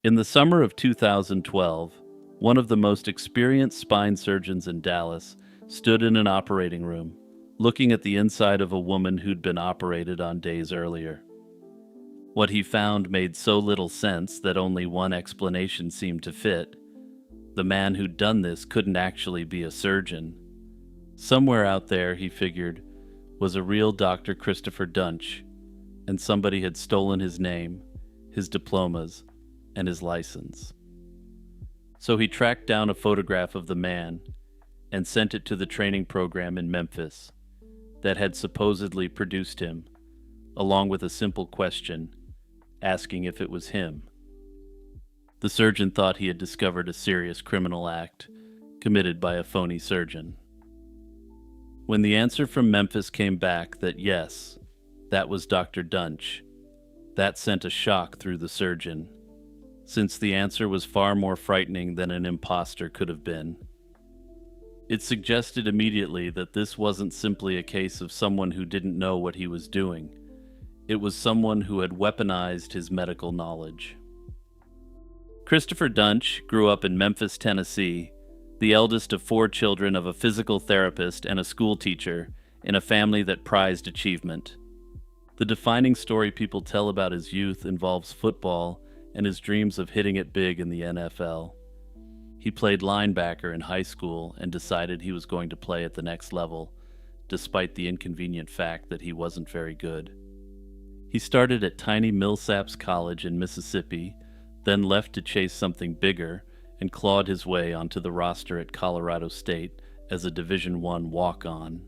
In the summer of 2012, one of the most experienced spine surgeons in Dallas stood in an operating room, looking at the inside of a woman who'd been operated on days earlier. What he found made so little sense that only one explanation seemed to fit. The man who'd done this couldn't actually be a surgeon. Somewhere out there, he figured, was a real Dr. Christopher Dunch, and somebody had stolen his name, his diplomas, and his license. So he tracked down a photograph of the man and sent it to the training program in Memphis that had supposedly produced him, along with a simple question asking if it was him. The surgeon thought he had discovered a serious criminal act committed by a phony surgeon. When the answer from Memphis came back that yes, that was Dr. Dunch, that sent a shock through the surgeon, since the answer was far more frightening than an imposter could have been. It suggested immediately that this wasn't simply a case of someone who didn't know what he was doing. It was someone who had weaponized his medical knowledge. Christopher Dunch grew up in Memphis, Tennessee, the eldest of 4 children of a physical therapist and a school teacher in a family that prized achievement. The defining story people tell about his youth involves football and his dreams of hitting it big in the NFL. He played linebacker in high school and decided he was going to play at the next level, despite the inconvenient fact that he wasn't very good. He started at tiny Millsaps College in Mississippi, then left to chase something bigger and clawed his way onto the roster at Colorado State as a Division I walk-on.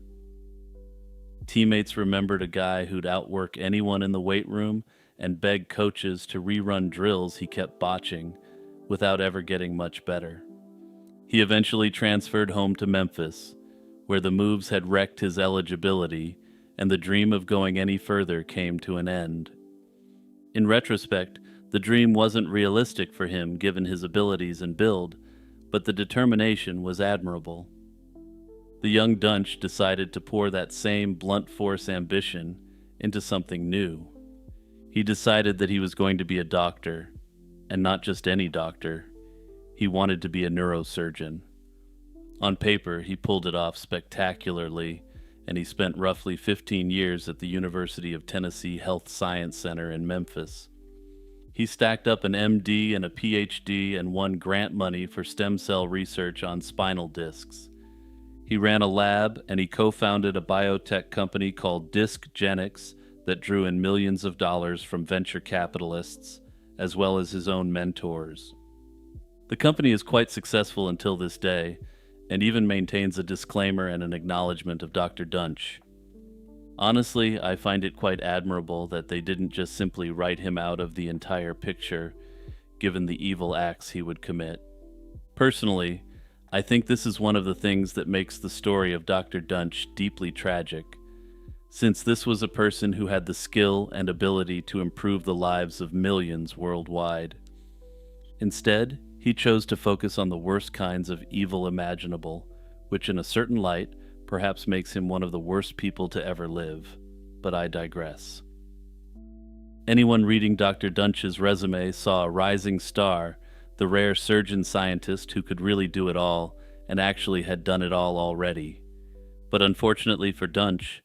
Teammates remembered a guy who'd outwork anyone in the weight room and beg coaches to rerun drills he kept botching without ever getting much better. He eventually transferred home to Memphis, where the moves had wrecked his eligibility and the dream of going any further came to an end. In retrospect, the dream wasn't realistic for him given his abilities and build, but the determination was admirable. The young Dunch decided to pour that same blunt force ambition into something new. He decided that he was going to be a doctor, and not just any doctor. He wanted to be a neurosurgeon. On paper, he pulled it off spectacularly, and he spent roughly 15 years at the University of Tennessee Health Science Center in Memphis. He stacked up an MD and a PhD and won grant money for stem cell research on spinal discs. He ran a lab and he co-founded a biotech company called DiscGenics that drew in millions of dollars from venture capitalists, as well as his own mentors. The company is quite successful until this day, and even maintains a disclaimer and an acknowledgement of Dr. Dunch. Honestly, I find it quite admirable that they didn't just simply write him out of the entire picture, given the evil acts he would commit. Personally, I think this is one of the things that makes the story of Dr. Dunch deeply tragic, since this was a person who had the skill and ability to improve the lives of millions worldwide. Instead, he chose to focus on the worst kinds of evil imaginable, which in a certain light perhaps makes him one of the worst people to ever live. But I digress. Anyone reading Dr. Dunch's resume saw a rising star, the rare surgeon scientist who could really do it all and actually had done it all already. But unfortunately for Dunch,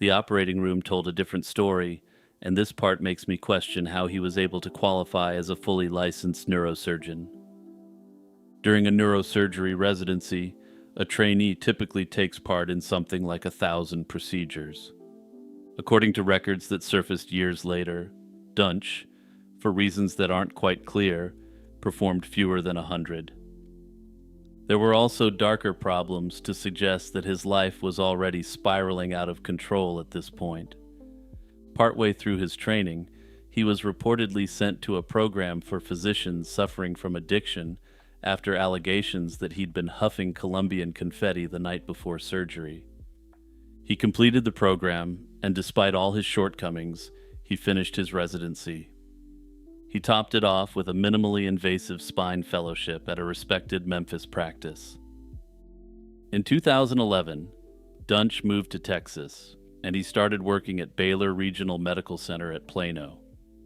the operating room told a different story, and this part makes me question how he was able to qualify as a fully licensed neurosurgeon. During a neurosurgery residency, a trainee typically takes part in something like 1,000 procedures. According to records that surfaced years later, Dunch, for reasons that aren't quite clear, performed fewer than 100. There were also darker problems to suggest that his life was already spiraling out of control at this point. Partway through his training, he was reportedly sent to a program for physicians suffering from addiction after allegations that he'd been huffing Colombian confetti the night before surgery. He completed the program, and despite all his shortcomings, he finished his residency. He topped it off with a minimally invasive spine fellowship at a respected Memphis practice. In 2011, Dunch moved to Texas, and he started working at Baylor Regional Medical Center at Plano,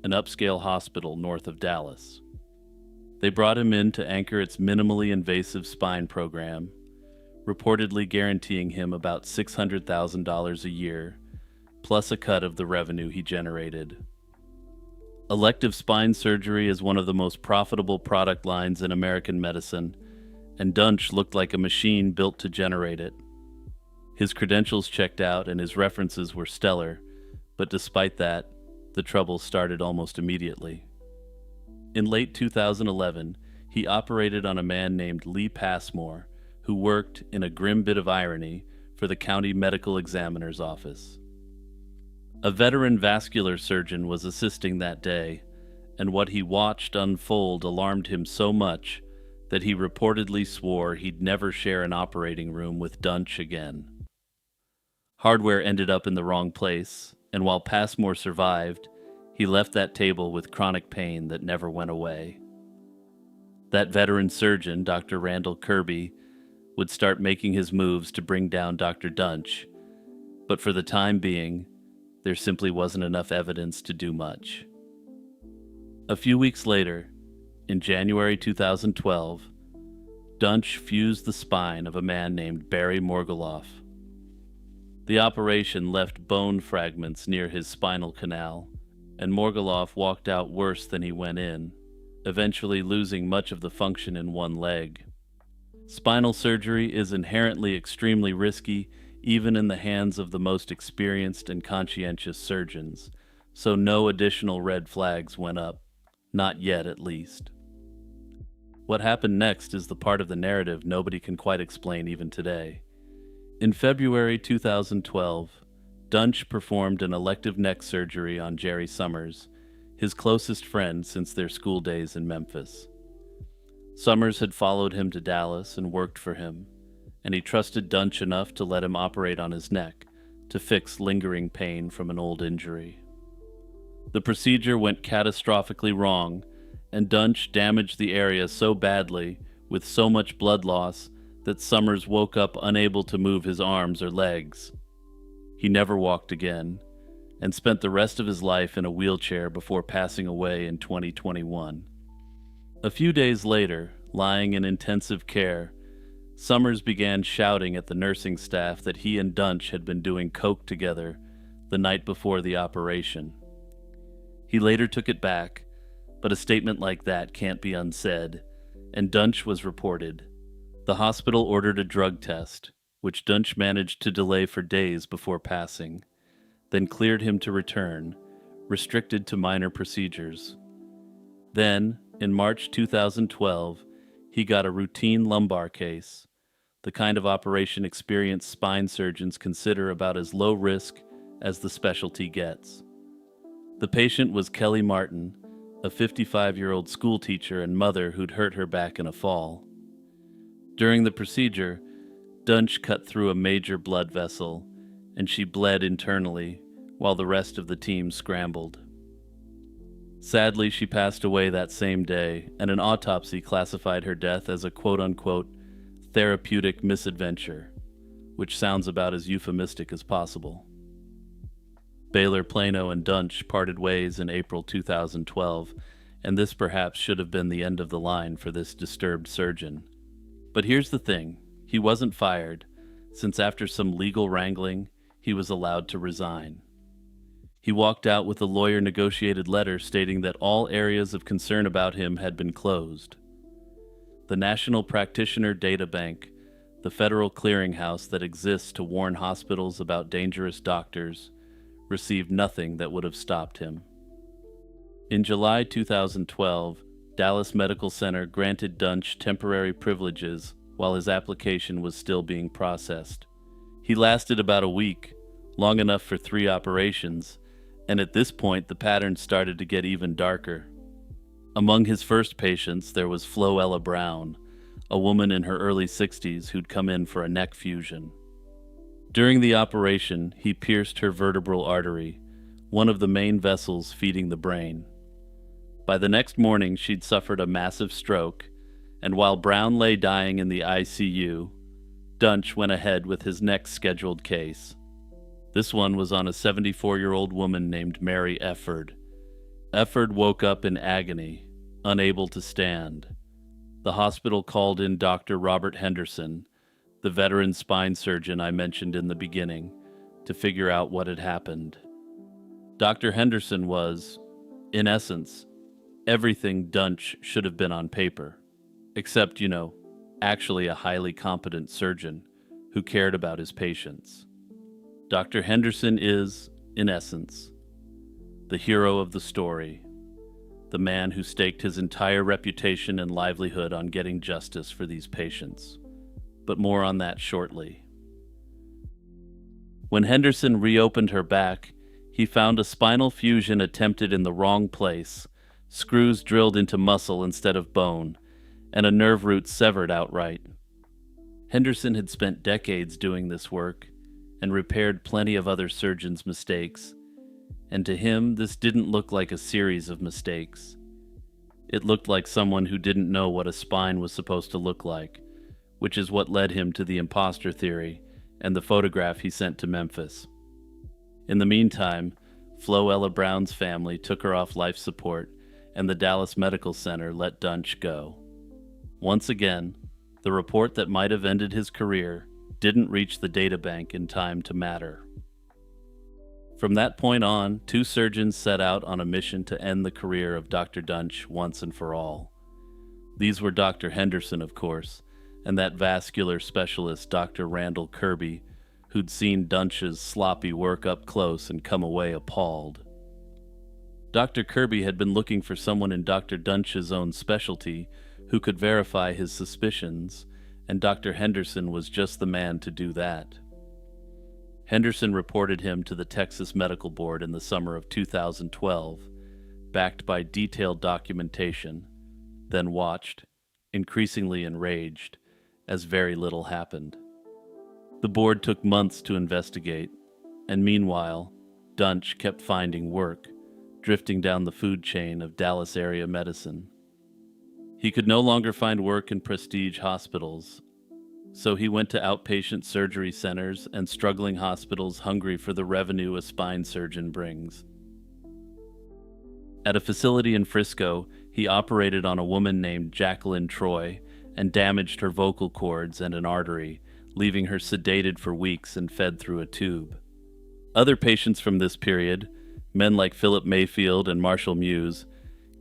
an upscale hospital north of Dallas. They brought him in to anchor its minimally invasive spine program, reportedly guaranteeing him about $600,000 a year, plus a cut of the revenue he generated. Elective spine surgery is one of the most profitable product lines in American medicine, and Dunch looked like a machine built to generate it. His credentials checked out and his references were stellar, but despite that, the trouble started almost immediately. In late 2011, he operated on a man named Lee Passmore, who worked, in a grim bit of irony, for the county medical examiner's office. A veteran vascular surgeon was assisting that day, and what he watched unfold alarmed him so much that he reportedly swore he'd never share an operating room with Dunch again. Hardware ended up in the wrong place, and while Passmore survived, he left that table with chronic pain that never went away. That veteran surgeon, Dr. Randall Kirby, would start making his moves to bring down Dr. Dunch, but for the time being, there simply wasn't enough evidence to do much. A few weeks later, in January 2012, Dunch fused the spine of a man named Barry Morgoloff. The operation left bone fragments near his spinal canal, and Morgoloff walked out worse than he went in, eventually losing much of the function in one leg. Spinal surgery is inherently extremely risky, even in the hands of the most experienced and conscientious surgeons, so no additional red flags went up, not yet at least. What happened next is the part of the narrative nobody can quite explain even today. In February 2012, Dunch performed an elective neck surgery on Jerry Summers, his closest friend since their school days in Memphis. Summers had followed him to Dallas and worked for him, and he trusted Dunch enough to let him operate on his neck to fix lingering pain from an old injury. The procedure went catastrophically wrong, and Dunch damaged the area so badly, with so much blood loss, that Summers woke up unable to move his arms or legs. He never walked again, and spent the rest of his life in a wheelchair before passing away in 2021. A few days later, lying in intensive care, Summers began shouting at the nursing staff that he and Dunch had been doing coke together the night before the operation. He later took it back, but a statement like that can't be unsaid, and Dunch was reported. The hospital ordered a drug test, which Dunch managed to delay for days before passing, then cleared him to return, restricted to minor procedures. Then, in March 2012, he got a routine lumbar case, the kind of operation experienced spine surgeons consider about as low risk as the specialty gets. The patient was Kelly Martin, a 55-year-old schoolteacher and mother who'd hurt her back in a fall. During the procedure, Dunch cut through a major blood vessel, and she bled internally while the rest of the team scrambled. Sadly, she passed away that same day, and an autopsy classified her death as a quote-unquote therapeutic misadventure, which sounds about as euphemistic as possible. Baylor, Plano, and Dunch parted ways in April 2012, and this perhaps should have been the end of the line for this disturbed surgeon. But here's the thing, he wasn't fired, since after some legal wrangling, he was allowed to resign. He walked out with a lawyer-negotiated letter stating that all areas of concern about him had been closed. The National Practitioner Data Bank, the federal clearinghouse that exists to warn hospitals about dangerous doctors, received nothing that would have stopped him. In July 2012, Dallas Medical Center granted Dunch temporary privileges while his application was still being processed. He lasted about a week, long enough for 3 operations, and at this point the pattern started to get even darker. Among his first patients there was Floella Brown, a woman in her early 60s who'd come in for a neck fusion. During the operation, he pierced her vertebral artery, one of the main vessels feeding the brain. By the next morning, she'd suffered a massive stroke, and while Brown lay dying in the ICU, Dunch went ahead with his next scheduled case. This one was on a 74-year-old woman named Mary Efford. Efford woke up in agony, unable to stand. The hospital called in Dr. Robert Henderson, the veteran spine surgeon I mentioned in the beginning, to figure out what had happened. Dr. Henderson was, in essence, everything Dunch should have been on paper, except, actually a highly competent surgeon who cared about his patients. Dr. Henderson is, in essence, the hero of the story, the man who staked his entire reputation and livelihood on getting justice for these patients. But more on that shortly. When Henderson reopened her back, he found a spinal fusion attempted in the wrong place, screws drilled into muscle instead of bone, and a nerve root severed outright. Henderson had spent decades doing this work and repaired plenty of other surgeons' mistakes, and to him this didn't look like a series of mistakes. It looked like someone who didn't know what a spine was supposed to look like, which is what led him to the imposter theory and the photograph he sent to Memphis. In the meantime, Flo Ella Brown's family took her off life support, and the Dallas Medical Center let Dunch go. Once again, the report that might have ended his career didn't reach the databank in time to matter. From that point on, two surgeons set out on a mission to end the career of Dr. Dunch once and for all. These were Dr. Henderson, of course, and that vascular specialist, Dr. Randall Kirby, who'd seen Dunch's sloppy work up close and come away appalled. Dr. Kirby had been looking for someone in Dr. Dunch's own specialty who could verify his suspicions, and Dr. Henderson was just the man to do that. Henderson reported him to the Texas Medical Board in the summer of 2012, backed by detailed documentation, then watched, increasingly enraged, as very little happened. The board took months to investigate, and meanwhile, Dunch kept finding work, drifting down the food chain of Dallas area medicine. He could no longer find work in prestige hospitals, so he went to outpatient surgery centers and struggling hospitals hungry for the revenue a spine surgeon brings. At a facility in Frisco, he operated on a woman named Jacqueline Troy and damaged her vocal cords and an artery, leaving her sedated for weeks and fed through a tube. Other patients from this period, men like Philip Mayfield and Marshall Muse,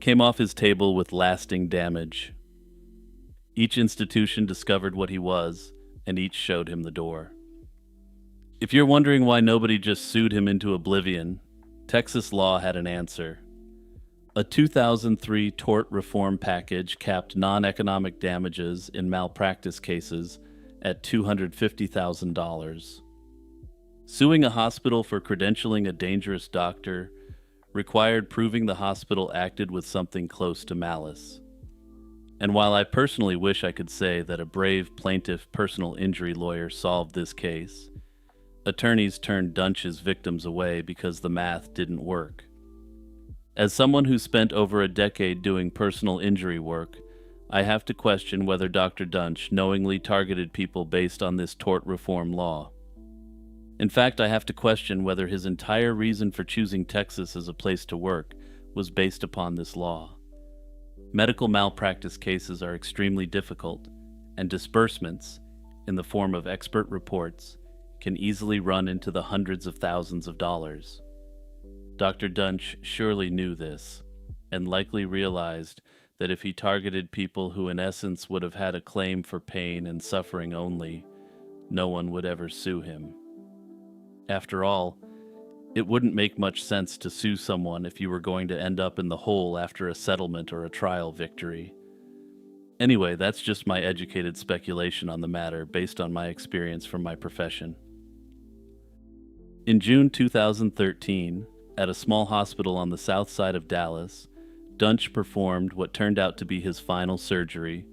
came off his table with lasting damage. Each institution discovered what he was, and each showed him the door. If you're wondering why nobody just sued him into oblivion, Texas law had an answer. A 2003 tort reform package capped non-economic damages in malpractice cases at $250,000. Suing a hospital for credentialing a dangerous doctor required proving the hospital acted with something close to malice. And while I personally wish I could say that a brave plaintiff personal injury lawyer solved this case, attorneys turned Dunch's victims away because the math didn't work. As someone who spent over a decade doing personal injury work, I have to question whether Dr. Dunch knowingly targeted people based on this tort reform law. In fact, I have to question whether his entire reason for choosing Texas as a place to work was based upon this law. Medical malpractice cases are extremely difficult, and disbursements, in the form of expert reports, can easily run into the hundreds of thousands of dollars. Dr. Dunch surely knew this, and likely realized that if he targeted people who in essence would have had a claim for pain and suffering only, no one would ever sue him. After all, it wouldn't make much sense to sue someone if you were going to end up in the hole after a settlement or a trial victory. Anyway, that's just my educated speculation on the matter based on my experience from my profession. In June 2013, at a small hospital on the south side of Dallas, Dunch performed what turned out to be his final surgery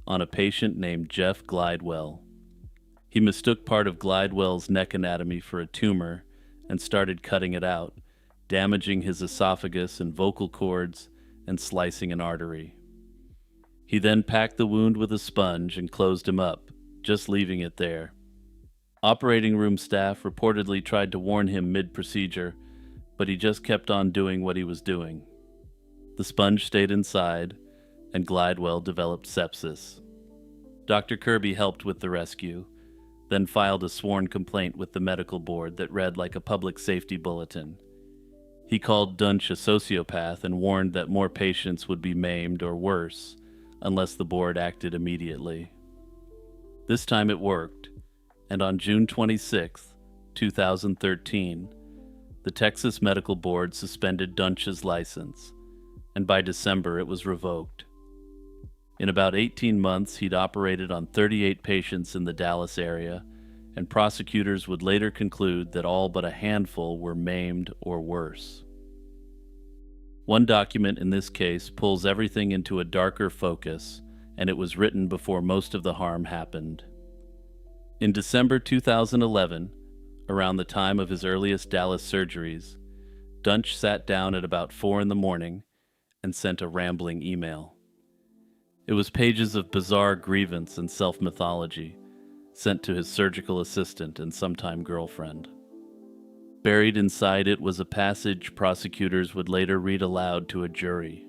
on a patient named Jeff Glidewell. He mistook part of Glidewell's neck anatomy for a tumor and started cutting it out, damaging his esophagus and vocal cords and slicing an artery. He then packed the wound with a sponge and closed him up, just leaving it there. Operating room staff reportedly tried to warn him mid-procedure, but he just kept on doing what he was doing. The sponge stayed inside, and Glidewell developed sepsis. Dr. Kirby helped with the rescue, then filed a sworn complaint with the medical board that read like a public safety bulletin. He called Dunch a sociopath and warned that more patients would be maimed or worse unless the board acted immediately. This time it worked, and on June 26, 2013, the Texas Medical Board suspended Dunch's license, and by December it was revoked. In about 18 months, he'd operated on 38 patients in the Dallas area, and prosecutors would later conclude that all but a handful were maimed or worse. One document in this case pulls everything into a darker focus, and it was written before most of the harm happened. In December 2011, around the time of his earliest Dallas surgeries, Dunch sat down at about 4 in the morning and sent a rambling email. It was pages of bizarre grievance and self-mythology, sent to his surgical assistant and sometime girlfriend. Buried inside it was a passage prosecutors would later read aloud to a jury.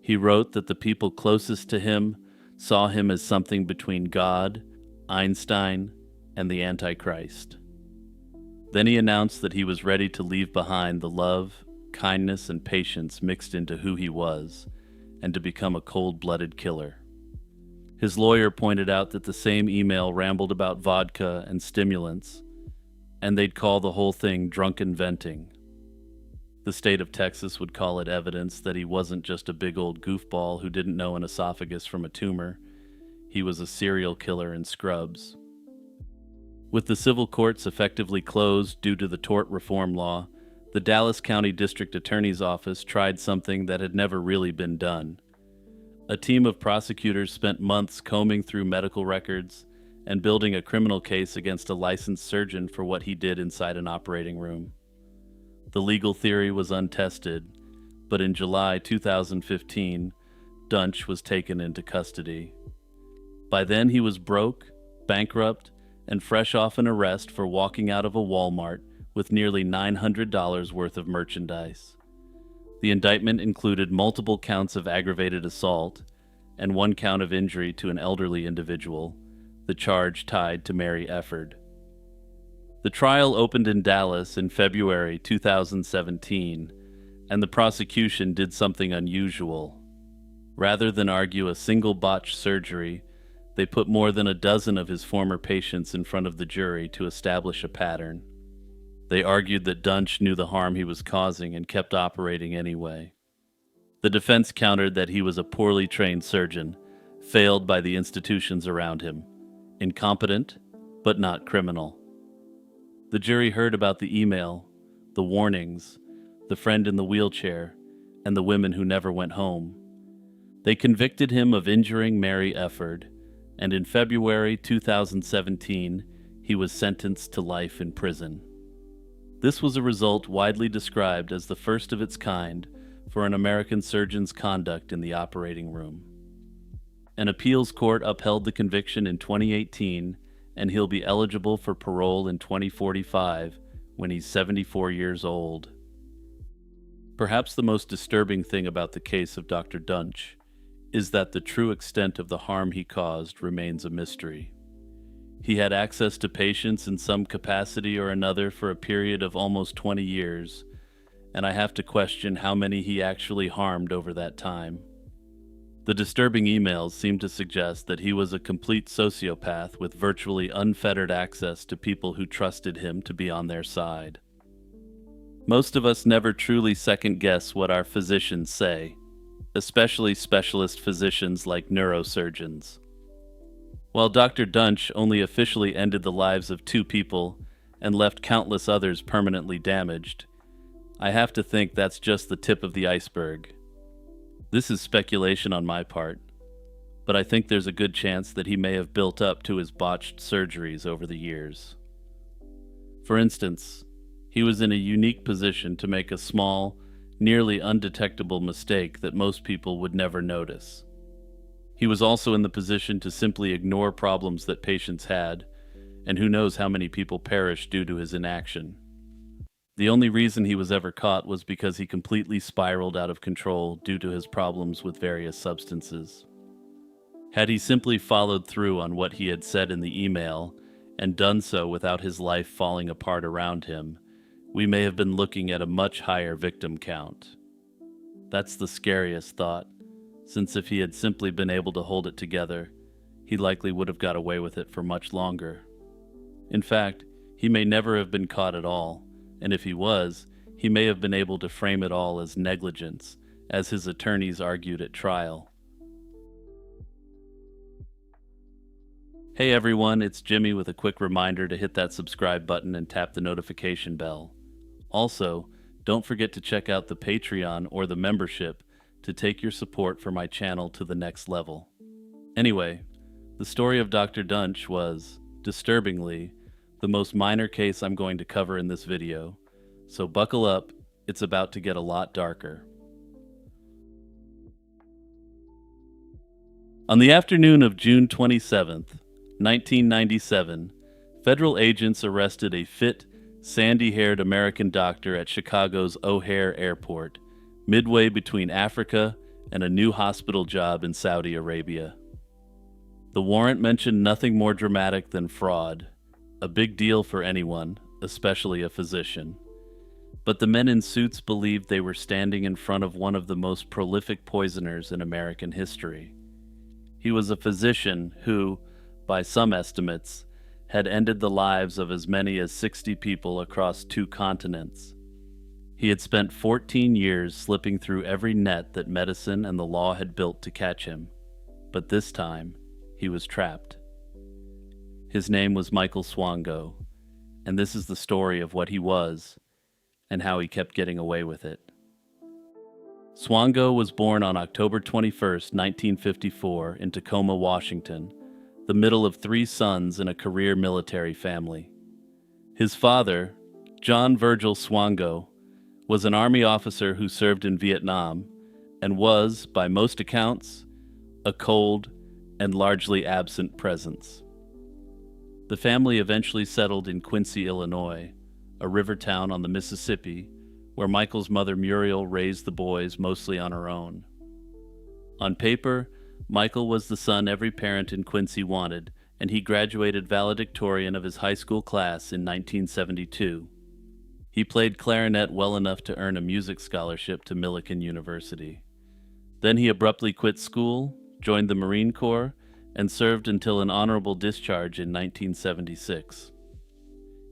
He wrote that the people closest to him saw him as something between God, Einstein, and the Antichrist. Then he announced that he was ready to leave behind the love, kindness, and patience mixed into who he was, and to become a cold-blooded killer. His lawyer pointed out that the same email rambled about vodka and stimulants, and they'd call the whole thing drunken venting. The state of Texas would call it evidence that he wasn't just a big old goofball who didn't know an esophagus from a tumor. He was a serial killer in scrubs. With the civil courts effectively closed due to the tort reform law, the Dallas County District Attorney's Office tried something that had never really been done. A team of prosecutors spent months combing through medical records and building a criminal case against a licensed surgeon for what he did inside an operating room. The legal theory was untested, but in July 2015, Dunch was taken into custody. By then he was broke, bankrupt, and fresh off an arrest for walking out of a Walmart with nearly $900 worth of merchandise. The indictment included multiple counts of aggravated assault and one count of injury to an elderly individual, the charge tied to Mary Efford. The trial opened in Dallas in February 2017, and the prosecution did something unusual. Rather than argue a single botched surgery, they put more than a dozen of his former patients in front of the jury to establish a pattern. They argued that Dunch knew the harm he was causing and kept operating anyway. The defense countered that he was a poorly trained surgeon, failed by the institutions around him, incompetent, but not criminal. The jury heard about the email, the warnings, the friend in the wheelchair, and the women who never went home. They convicted him of injuring Mary Efford, and in February 2017, he was sentenced to life in prison. This was a result widely described as the first of its kind for an American surgeon's conduct in the operating room. An appeals court upheld the conviction in 2018, and he'll be eligible for parole in 2045 when he's 74 years old. Perhaps the most disturbing thing about the case of Dr. Dunch is that the true extent of the harm he caused remains a mystery. He had access to patients in some capacity or another for a period of almost 20 years, and I have to question how many he actually harmed over that time. The disturbing emails seem to suggest that he was a complete sociopath with virtually unfettered access to people who trusted him to be on their side. Most of us never truly second-guess what our physicians say, especially specialist physicians like neurosurgeons. While Dr. Dunch only officially ended the lives of 2 people and left countless others permanently damaged, I have to think that's just the tip of the iceberg. This is speculation on my part, but I think there's a good chance that he may have built up to his botched surgeries over the years. For instance, he was in a unique position to make a small, nearly undetectable mistake that most people would never notice. He was also in the position to simply ignore problems that patients had, and who knows how many people perished due to his inaction. The only reason he was ever caught was because he completely spiraled out of control due to his problems with various substances. Had he simply followed through on what he had said in the email and done so without his life falling apart around him, we may have been looking at a much higher victim count. That's the scariest thought, since if he had simply been able to hold it together, he likely would have got away with it for much longer. In fact, he may never have been caught at all, and if he was, he may have been able to frame it all as negligence, as his attorneys argued at trial. Hey everyone, it's Jimmy with a quick reminder to hit that subscribe button and tap the notification bell. Also, don't forget to check out the Patreon or the membership to take your support for my channel to the next level. Anyway, the story of Dr. Dunch was, disturbingly, the most minor case I'm going to cover in this video, so buckle up, it's about to get a lot darker. On the afternoon of June 27th, 1997, federal agents arrested a fit, sandy-haired American doctor at Chicago's O'Hare Airport, midway between Africa and a new hospital job in Saudi Arabia. The warrant mentioned nothing more dramatic than fraud, a big deal for anyone, especially a physician. But the men in suits believed they were standing in front of one of the most prolific poisoners in American history. He was a physician who, by some estimates, had ended the lives of as many as 60 people across 2 continents. He had spent 14 years slipping through every net that medicine and the law had built to catch him, but this time, he was trapped. His name was Michael Swango, and this is the story of what he was and how he kept getting away with it. Swango was born on October 21st, 1954, in Tacoma, Washington, the middle of 3 sons in a career military family. His father, John Virgil Swango, was an Army officer who served in Vietnam and was, by most accounts, a cold and largely absent presence. The family eventually settled in Quincy, Illinois, a river town on the Mississippi, where Michael's mother Muriel raised the boys mostly on her own. On paper, Michael was the son every parent in Quincy wanted, and he graduated valedictorian of his high school class in 1972. He played clarinet well enough to earn a music scholarship to Millikan University. Then he abruptly quit school, joined the Marine Corps, and served until an honorable discharge in 1976.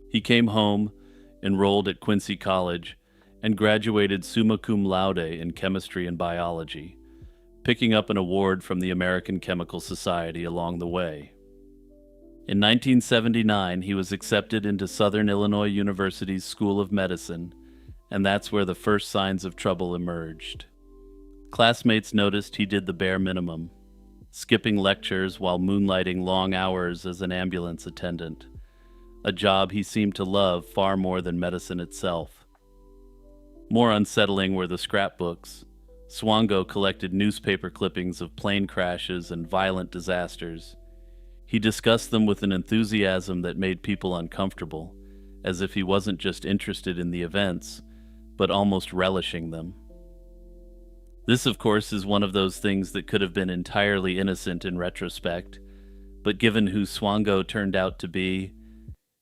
He came home, enrolled at Quincy College, and graduated summa cum laude in chemistry and biology, picking up an award from the American Chemical Society along the way. In 1979, he was accepted into Southern Illinois University's School of Medicine, and that's where the first signs of trouble emerged. Classmates noticed he did the bare minimum, skipping lectures while moonlighting long hours as an ambulance attendant, a job he seemed to love far more than medicine itself. More unsettling were the scrapbooks. Swango collected newspaper clippings of plane crashes and violent disasters. He discussed them with an enthusiasm that made people uncomfortable, as if he wasn't just interested in the events, but almost relishing them. This, of course, is one of those things that could have been entirely innocent in retrospect, but given who Swango turned out to be,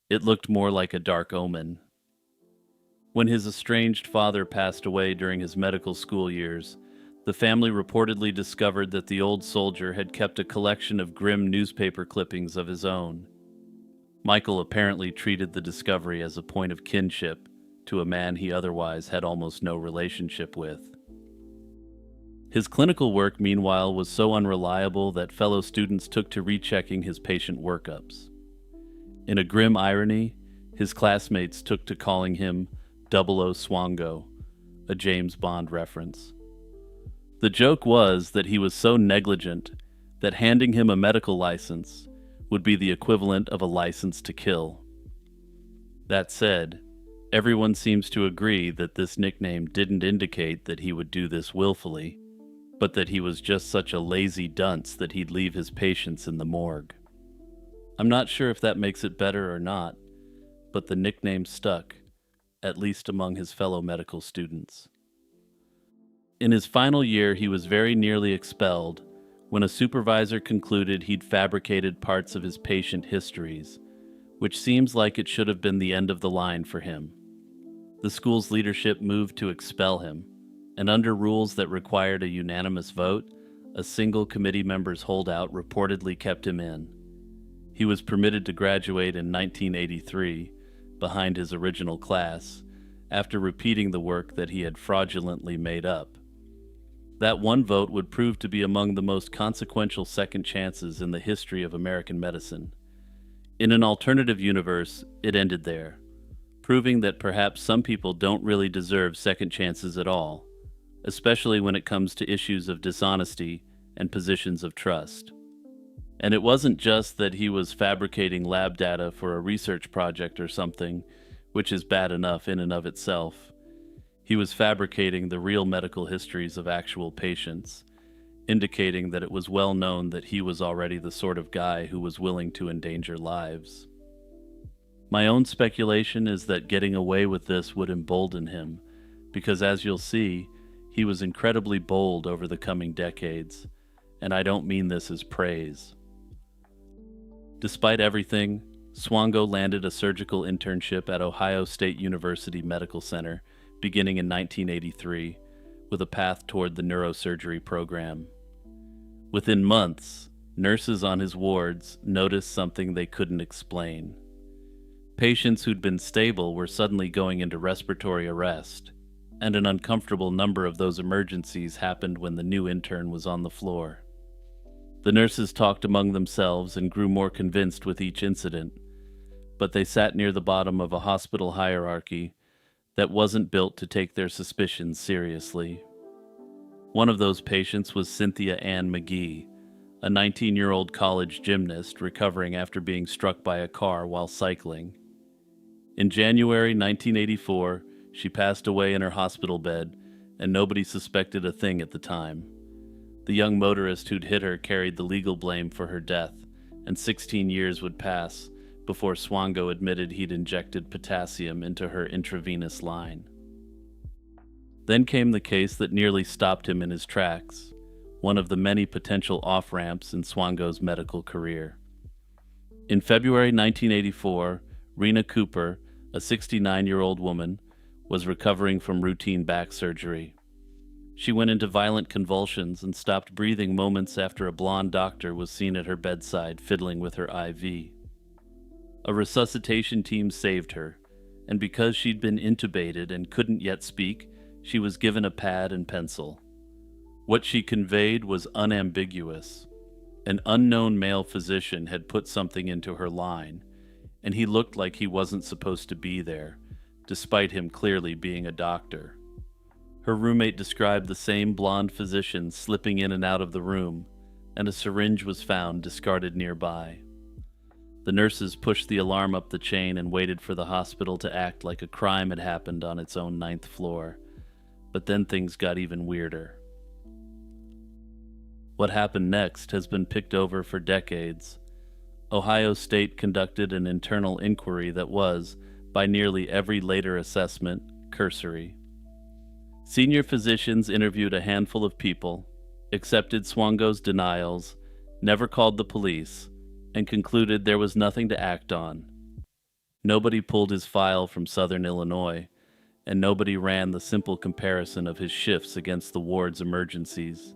it looked more like a dark omen. When his estranged father passed away during his medical school years, the family reportedly discovered that the old soldier had kept a collection of grim newspaper clippings of his own. Michael apparently treated the discovery as a point of kinship to a man he otherwise had almost no relationship with. His clinical work, meanwhile, was so unreliable that fellow students took to rechecking his patient workups. In a grim irony, his classmates took to calling him 00 Swango, a James Bond reference. The joke was that he was so negligent that handing him a medical license would be the equivalent of a license to kill. That said, everyone seems to agree that this nickname didn't indicate that he would do this willfully, but that he was just such a lazy dunce that he'd leave his patients in the morgue. I'm not sure if that makes it better or not, but the nickname stuck, at least among his fellow medical students. In his final year, he was very nearly expelled when a supervisor concluded he'd fabricated parts of his patient histories, which seems like it should have been the end of the line for him. The school's leadership moved to expel him, and under rules that required a unanimous vote, a single committee member's holdout reportedly kept him in. He was permitted to graduate in 1983, behind his original class, after repeating the work that he had fraudulently made up. That one vote would prove to be among the most consequential second chances in the history of American medicine. In an alternative universe, it ended there, proving that perhaps some people don't really deserve second chances at all, especially when it comes to issues of dishonesty and positions of trust. And it wasn't just that he was fabricating lab data for a research project or something, which is bad enough in and of itself. He was fabricating the real medical histories of actual patients, indicating that it was well known that he was already the sort of guy who was willing to endanger lives. My own speculation is that getting away with this would embolden him, because as you'll see, he was incredibly bold over the coming decades, and I don't mean this as praise. Despite everything, Swango landed a surgical internship at Ohio State University Medical Center beginning in 1983, with a path toward the neurosurgery program. Within months, nurses on his wards noticed something they couldn't explain. Patients who'd been stable were suddenly going into respiratory arrest, and an uncomfortable number of those emergencies happened when the new intern was on the floor. The nurses talked among themselves and grew more convinced with each incident, but they sat near the bottom of a hospital hierarchy that wasn't built to take their suspicions seriously. One of those patients was Cynthia Ann McGee, a 19-year-old college gymnast recovering after being struck by a car while cycling. In January 1984, she passed away in her hospital bed, and nobody suspected a thing at the time. The young motorist who'd hit her carried the legal blame for her death, and 16 years would pass before Swango admitted he'd injected potassium into her intravenous line. Then came the case that nearly stopped him in his tracks, one of the many potential off-ramps in Swango's medical career. In February 1984, Rena Cooper, a 69-year-old woman, was recovering from routine back surgery. She went into violent convulsions and stopped breathing moments after a blonde doctor was seen at her bedside fiddling with her IV. A resuscitation team saved her, and because she'd been intubated and couldn't yet speak, she was given a pad and pencil. What she conveyed was unambiguous. An unknown male physician had put something into her line, and he looked like he wasn't supposed to be there, despite him clearly being a doctor. Her roommate described the same blonde physician slipping in and out of the room, and a syringe was found discarded nearby. The nurses pushed the alarm up the chain and waited for the hospital to act like a crime had happened on its own 9th floor. But then things got even weirder. What happened next has been picked over for decades. Ohio State conducted an internal inquiry that was, by nearly every later assessment, cursory. Senior physicians interviewed a handful of people, accepted Swango's denials, never called the police, and concluded there was nothing to act on. Nobody pulled his file from Southern Illinois, and nobody ran the simple comparison of his shifts against the ward's emergencies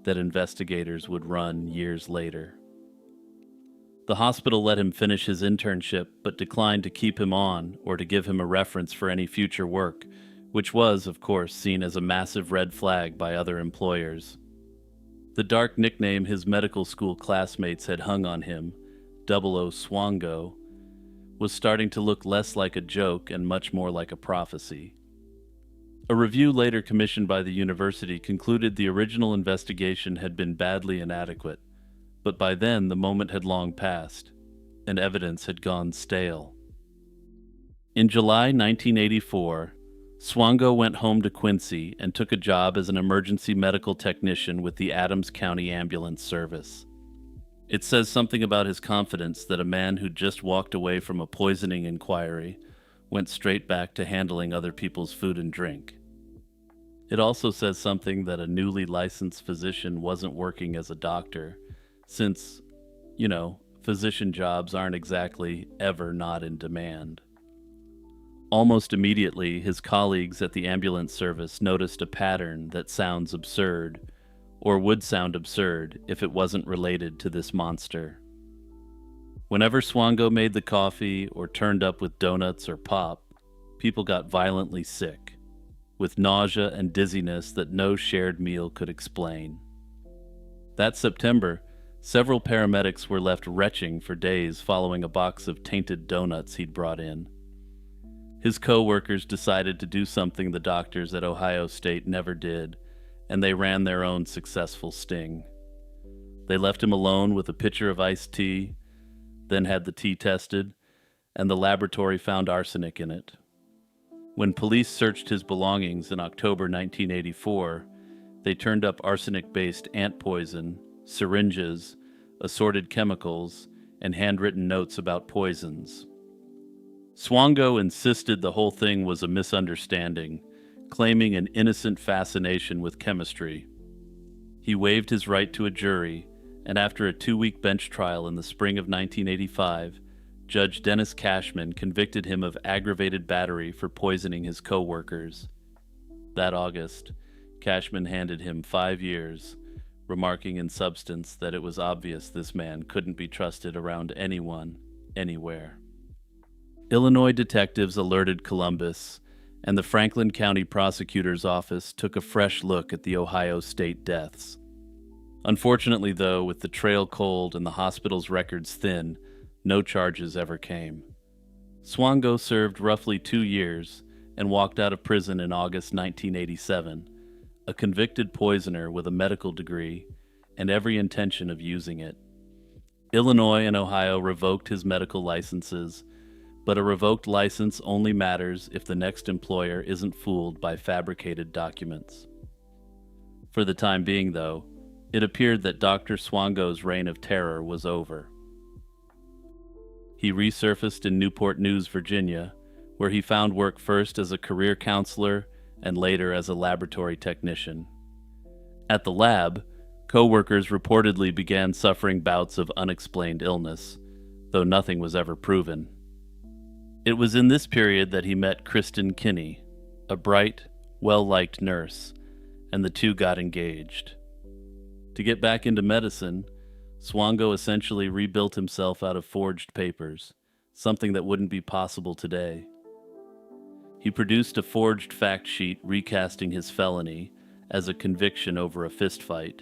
that investigators would run years later. The hospital let him finish his internship, but declined to keep him on or to give him a reference for any future work, which was, of course, seen as a massive red flag by other employers. The dark nickname his medical school classmates had hung on him, 00 Swango, was starting to look less like a joke and much more like a prophecy. A review later commissioned by the university concluded the original investigation had been badly inadequate, but by then the moment had long passed, and evidence had gone stale. In July 1984, Swango went home to Quincy and took a job as an emergency medical technician with the Adams County Ambulance Service. It says something about his confidence that a man who just walked away from a poisoning inquiry went straight back to handling other people's food and drink. It also says something that a newly licensed physician wasn't working as a doctor, since, physician jobs aren't exactly ever not in demand. Almost immediately, his colleagues at the ambulance service noticed a pattern that sounds absurd, or would sound absurd if it wasn't related to this monster. Whenever Swango made the coffee or turned up with donuts or pop, people got violently sick, with nausea and dizziness that no shared meal could explain. That September, several paramedics were left retching for days following a box of tainted donuts he'd brought in. His co-workers decided to do something the doctors at Ohio State never did, and they ran their own successful sting. They left him alone with a pitcher of iced tea, then had the tea tested, and the laboratory found arsenic in it. When police searched his belongings in October 1984, they turned up arsenic-based ant poison, syringes, assorted chemicals, and handwritten notes about poisons. Swango insisted the whole thing was a misunderstanding, claiming an innocent fascination with chemistry. He waived his right to a jury, and after a 2-week bench trial in the spring of 1985, Judge Dennis Cashman convicted him of aggravated battery for poisoning his co-workers. That August, Cashman handed him 5 years, remarking in substance that it was obvious this man couldn't be trusted around anyone, anywhere. Illinois detectives alerted Columbus, and the Franklin County Prosecutor's Office took a fresh look at the Ohio State deaths. Unfortunately, though, with the trail cold and the hospital's records thin, no charges ever came. Swango served roughly 2 years and walked out of prison in August 1987, a convicted poisoner with a medical degree and every intention of using it. Illinois and Ohio revoked his medical licenses, but a revoked license only matters if the next employer isn't fooled by fabricated documents. For the time being, though, it appeared that Dr. Swango's reign of terror was over. He resurfaced in Newport News, Virginia, where he found work first as a career counselor and later as a laboratory technician. At the lab, co-workers reportedly began suffering bouts of unexplained illness, though nothing was ever proven. It was in this period that he met Kristen Kinney, a bright, well-liked nurse, and the two got engaged. To get back into medicine, Swango essentially rebuilt himself out of forged papers, something that wouldn't be possible today. He produced a forged fact sheet recasting his felony as a conviction over a fistfight,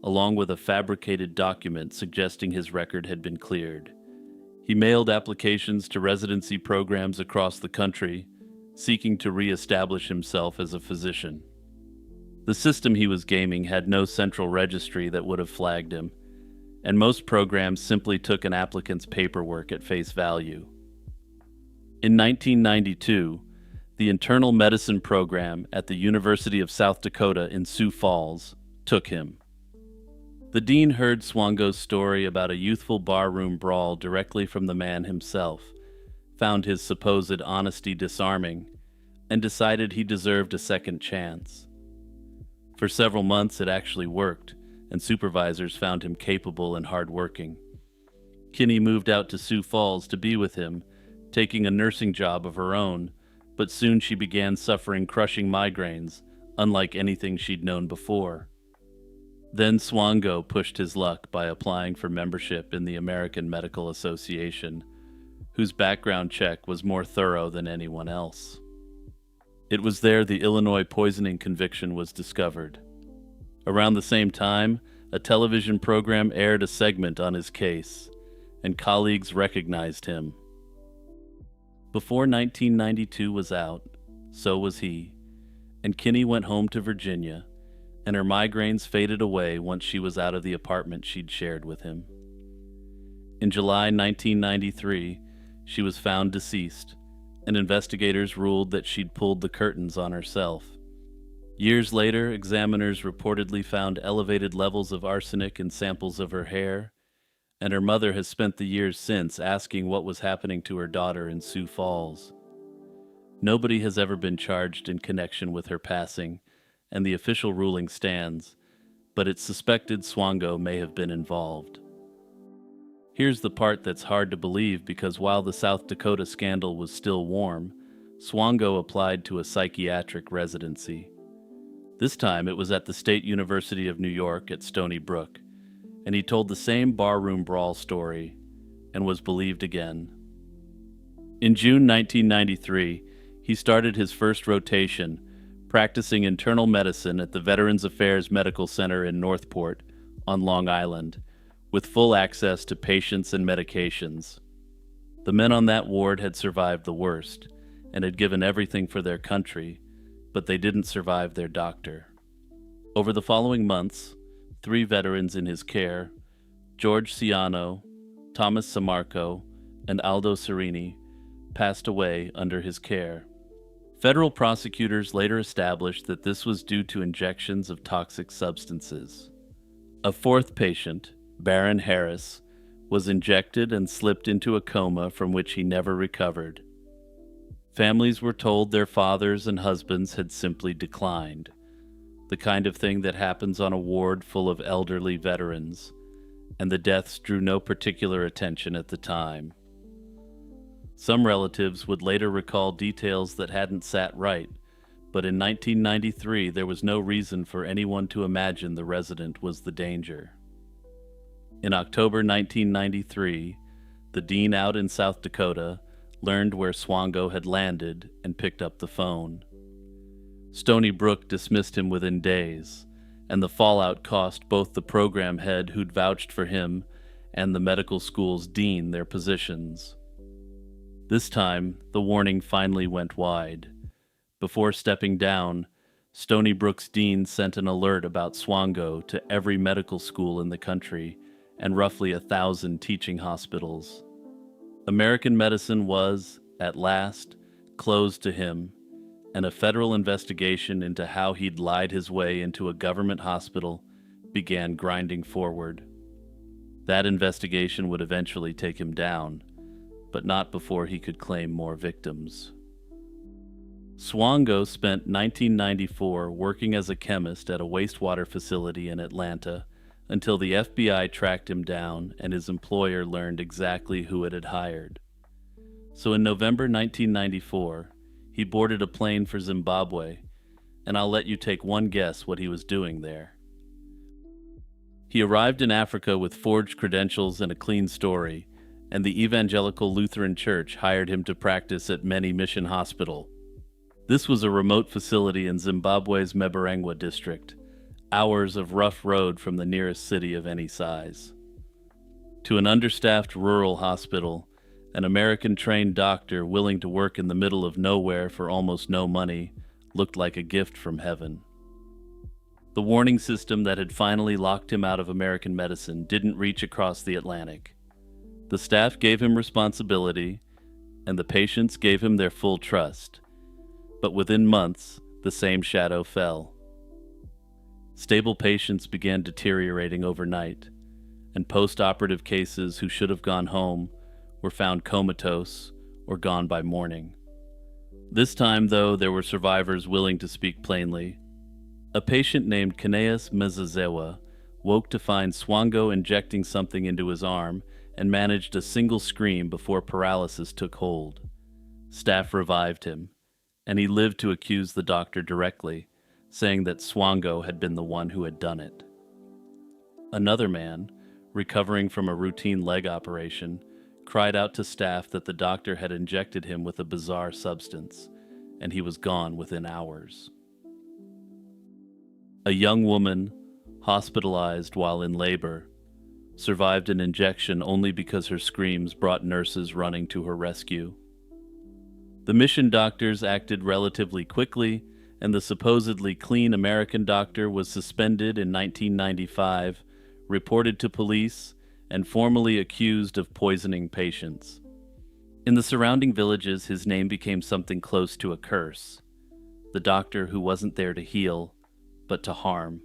along with a fabricated document suggesting his record had been cleared. He mailed applications to residency programs across the country, seeking to re-establish himself as a physician. The system he was gaming had no central registry that would have flagged him, and most programs simply took an applicant's paperwork at face value. In 1992, the internal medicine program at the University of South Dakota in Sioux Falls took him. The dean heard Swango's story about a youthful barroom brawl directly from the man himself, found his supposed honesty disarming, and decided he deserved a second chance. For several months it actually worked, and supervisors found him capable and hardworking. Kinney moved out to Sioux Falls to be with him, taking a nursing job of her own, but soon she began suffering crushing migraines, unlike anything she'd known before. Then Swango pushed his luck by applying for membership in the American Medical Association, whose background check was more thorough than anyone else. It was there the Illinois poisoning conviction was discovered. Around the same time, a television program aired a segment on his case, and colleagues recognized him. Before 1992 was out, so was he, and Kinney went home to Virginia, and her migraines faded away once she was out of the apartment she'd shared with him. In July 1993, she was found deceased, and investigators ruled that she'd pulled the curtains on herself. Years later, examiners reportedly found elevated levels of arsenic in samples of her hair, and her mother has spent the years since asking what was happening to her daughter in Sioux Falls. Nobody has ever been charged in connection with her passing, and the official ruling stands, but it's suspected Swango may have been involved. Here's the part that's hard to believe because while the South Dakota scandal was still warm, Swango applied to a psychiatric residency. This time it was at the State University of New York at Stony Brook, and he told the same barroom brawl story and was believed again. In June 1993, he started his first rotation, practicing internal medicine at the Veterans Affairs Medical Center in Northport on Long Island, with full access to patients and medications. The men on that ward had survived the worst and had given everything for their country, but they didn't survive their doctor. Over the following months, 3 veterans in his care, George Ciano, Thomas Samarco, and Aldo Serini, passed away under his care. Federal prosecutors later established that this was due to injections of toxic substances. A 4th patient, Baron Harris, was injected and slipped into a coma from which he never recovered. Families were told their fathers and husbands had simply declined, the kind of thing that happens on a ward full of elderly veterans, and the deaths drew no particular attention at the time. Some relatives would later recall details that hadn't sat right, but in 1993 there was no reason for anyone to imagine the resident was the danger. In October 1993, the dean out in South Dakota learned where Swango had landed and picked up the phone. Stony Brook dismissed him within days, and the fallout cost both the program head who'd vouched for him and the medical school's dean their positions. This time, the warning finally went wide. Before stepping down, Stony Brook's dean sent an alert about Swango to every medical school in the country and roughly 1,000 teaching hospitals. American medicine was, at last, closed to him, and a federal investigation into how he'd lied his way into a government hospital began grinding forward. That investigation would eventually take him down, but not before he could claim more victims. Swango spent 1994 working as a chemist at a wastewater facility in Atlanta until the FBI tracked him down and his employer learned exactly who it had hired. So in November 1994, he boarded a plane for Zimbabwe, and I'll let you take one guess what he was doing there. He arrived in Africa with forged credentials and a clean story, and the Evangelical Lutheran Church hired him to practice at Many Mission Hospital. This was a remote facility in Zimbabwe's Mebarengwa district, hours of rough road from the nearest city of any size. To an understaffed rural hospital, an American-trained doctor willing to work in the middle of nowhere for almost no money looked like a gift from heaven. The warning system that had finally locked him out of American medicine didn't reach across the Atlantic. The staff gave him responsibility, and the patients gave him their full trust. But within months, the same shadow fell. Stable patients began deteriorating overnight, and post-operative cases who should have gone home were found comatose or gone by morning. This time, though, there were survivors willing to speak plainly. A patient named Kaneas Mezazewa woke to find Swango injecting something into his arm and managed a single scream before paralysis took hold. Staff revived him, and he lived to accuse the doctor directly, saying that Swango had been the one who had done it. Another man, recovering from a routine leg operation, cried out to staff that the doctor had injected him with a bizarre substance, and he was gone within hours. A young woman, hospitalized while in labor, survived an injection only because her screams brought nurses running to her rescue. The mission doctors acted relatively quickly, and the supposedly clean American doctor was suspended in 1995, reported to police, and formally accused of poisoning patients. In the surrounding villages, his name became something close to a curse. The doctor who wasn't there to heal, but to harm.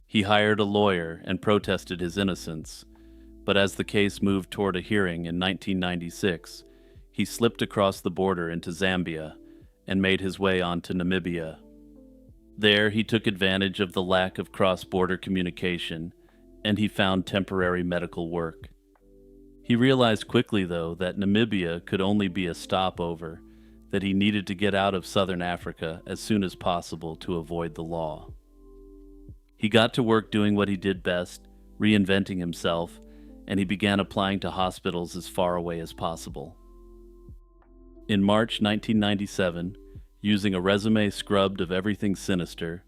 He hired a lawyer and protested his innocence, but as the case moved toward a hearing in 1996, he slipped across the border into Zambia and made his way on to Namibia. There, he took advantage of the lack of cross-border communication, and he found temporary medical work. He realized quickly, though, that Namibia could only be a stopover, that he needed to get out of southern Africa as soon as possible to avoid the law. He got to work doing what he did best, reinventing himself, and he began applying to hospitals as far away as possible. In March 1997, using a resume scrubbed of everything sinister,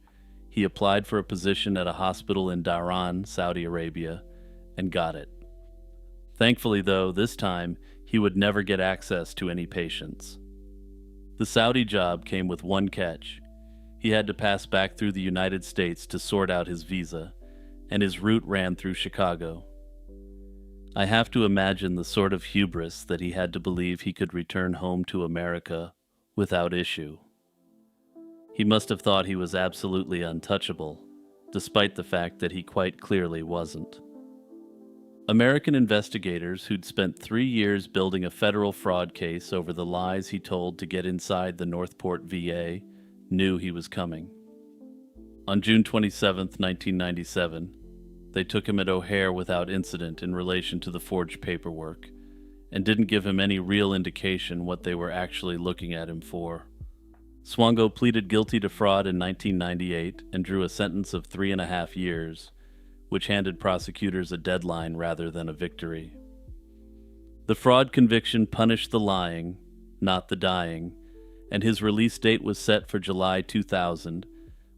he applied for a position at a hospital in Dhahran, Saudi Arabia, and got it. Thankfully, though, this time he would never get access to any patients. The Saudi job came with one catch. He had to pass back through the United States to sort out his visa, and his route ran through Chicago. I have to imagine the sort of hubris that he had to believe he could return home to America without issue. He must have thought he was absolutely untouchable, despite the fact that he quite clearly wasn't. American investigators who'd spent 3 years building a federal fraud case over the lies he told to get inside the Northport VA knew he was coming. On June 27, 1997, they took him at O'Hare without incident in relation to the forged paperwork, and didn't give him any real indication what they were actually looking at him for. Swango pleaded guilty to fraud in 1998 and drew a sentence of 3.5 years, which handed prosecutors a deadline rather than a victory. The fraud conviction punished the lying, not the dying, and his release date was set for July 2000,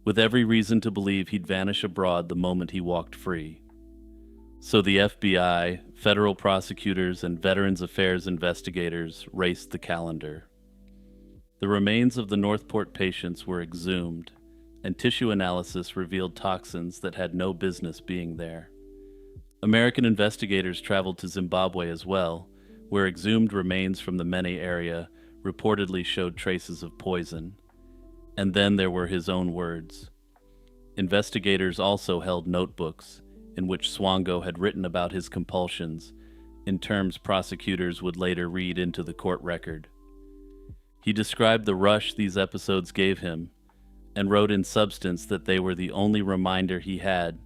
with every reason to believe he'd vanish abroad the moment he walked free. So the FBI, federal prosecutors, and Veterans Affairs investigators raced the calendar. The remains of the Northport patients were exhumed, and tissue analysis revealed toxins that had no business being there. American investigators traveled to Zimbabwe as well, where exhumed remains from the Mene area reportedly showed traces of poison. And then there were his own words. Investigators also held notebooks in which Swango had written about his compulsions in terms prosecutors would later read into the court record. He described the rush these episodes gave him, and wrote in substance that they were the only reminder he had